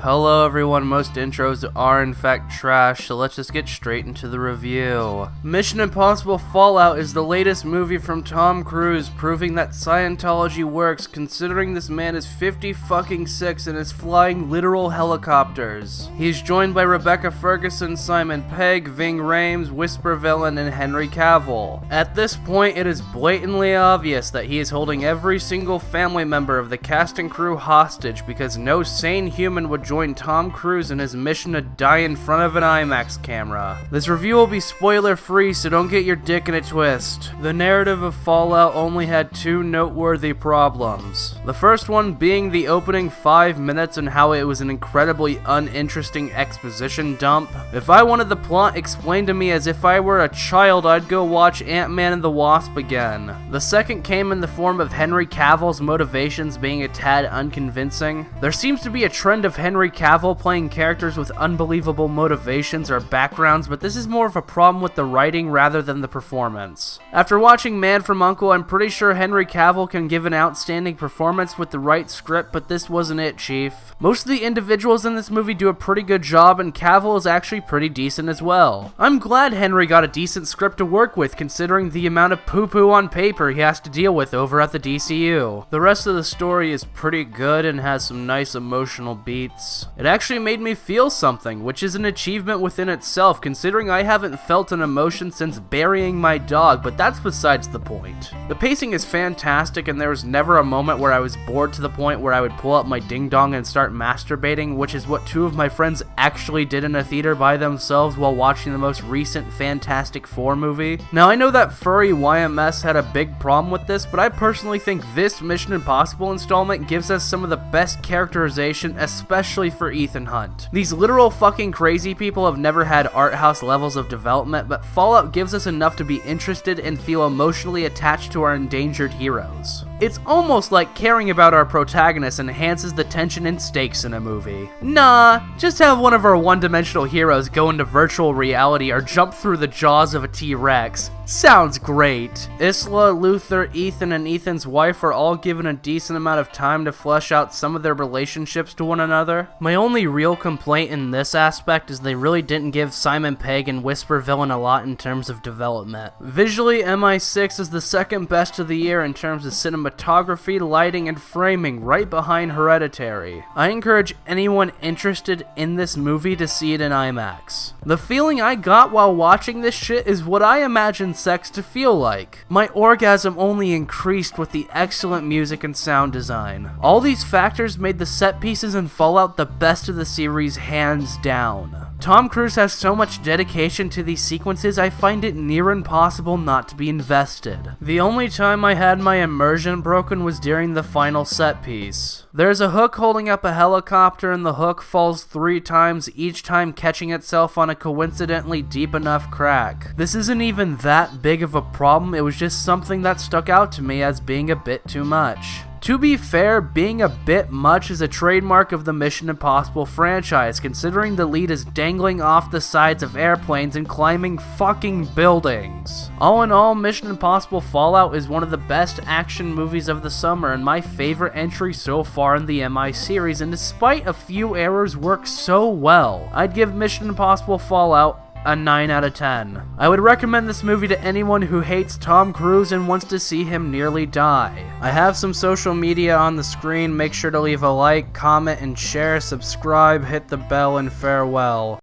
Hello everyone, most intros are in fact trash, so let's just get straight into the review. Mission Impossible Fallout is the latest movie from Tom Cruise, proving that Scientology works considering this man is 50 fucking 6 and is flying literal helicopters. He's joined by Rebecca Ferguson, Simon Pegg, Ving Rhames, Whisper Villain, and Henry Cavill. At this point, it is blatantly obvious that he is holding every single family member of the cast and crew hostage because no sane human would join Tom Cruise in his mission to die in front of an IMAX camera. This review will be spoiler free, so don't get your dick in a twist. The narrative of Fallout only had two noteworthy problems. The first one being the opening 5 minutes and how it was an incredibly uninteresting exposition dump. If I wanted the plot explained to me as if I were a child, I'd go watch Ant-Man and the Wasp again. The second came in the form of Henry Cavill's motivations being a tad unconvincing. There seems to be a trend of Henry Cavill playing characters with unbelievable motivations or backgrounds, but this is more of a problem with the writing rather than the performance. After watching Man from U.N.C.L.E., I'm pretty sure Henry Cavill can give an outstanding performance with the right script, but this wasn't it, Chief. Most of the individuals in this movie do a pretty good job, and Cavill is actually pretty decent as well. I'm glad Henry got a decent script to work with, considering the amount of poo-poo on paper he has to deal with over at the DCU. The rest of the story is pretty good and has some nice emotional beats. It actually made me feel something, which is an achievement within itself, considering I haven't felt an emotion since burying my dog, but that's besides the point. The pacing is fantastic, and there was never a moment where I was bored to the point where I would pull up my ding-dong and start masturbating, which is what two of my friends actually did in a theater by themselves while watching the most recent Fantastic Four movie. Now, I know that Furry YMS had a big problem with this, but I personally think this Mission Impossible installment gives us some of the best characterization, especially for Ethan Hunt. These literal fucking crazy people have never had art house levels of development, but Fallout gives us enough to be interested and feel emotionally attached to our endangered heroes. It's almost like caring about our protagonist enhances the tension and stakes in a movie. Nah, just have one of our one-dimensional heroes go into virtual reality or jump through the jaws of a T-Rex. Sounds great. Isla, Luther, Ethan, and Ethan's wife are all given a decent amount of time to flesh out some of their relationships to one another. My only real complaint in this aspect is they really didn't give Simon Pegg and Whisper Villain a lot in terms of development. Visually, MI6 is the second best of the year in terms of cinematography, lighting, and framing, right behind Hereditary. I encourage anyone interested in this movie to see it in IMAX. The feeling I got while watching this shit is what I imagine sex to feel like. My orgasm only increased with the excellent music and sound design. All these factors made the set pieces in Fallout the best of the series hands down. Tom Cruise has so much dedication to these sequences, I find it near impossible not to be invested. The only time I had my immersion broken was during the final set piece. There's a hook holding up a helicopter and the hook falls 3 times, each time catching itself on a coincidentally deep enough crack. This isn't even that big of a problem, it was just something that stuck out to me as being a bit too much. To be fair, being a bit much is a trademark of the Mission Impossible franchise, considering the lead is dangling off the sides of airplanes and climbing fucking buildings. All in all, Mission Impossible Fallout is one of the best action movies of the summer and my favorite entry so far in the MI series, and despite a few errors, works so well. I'd give Mission Impossible Fallout a 9 out of 10. I would recommend this movie to anyone who hates Tom Cruise and wants to see him nearly die. I have some social media on the screen. Make sure to leave a like, comment, and share, subscribe, hit the bell, and farewell.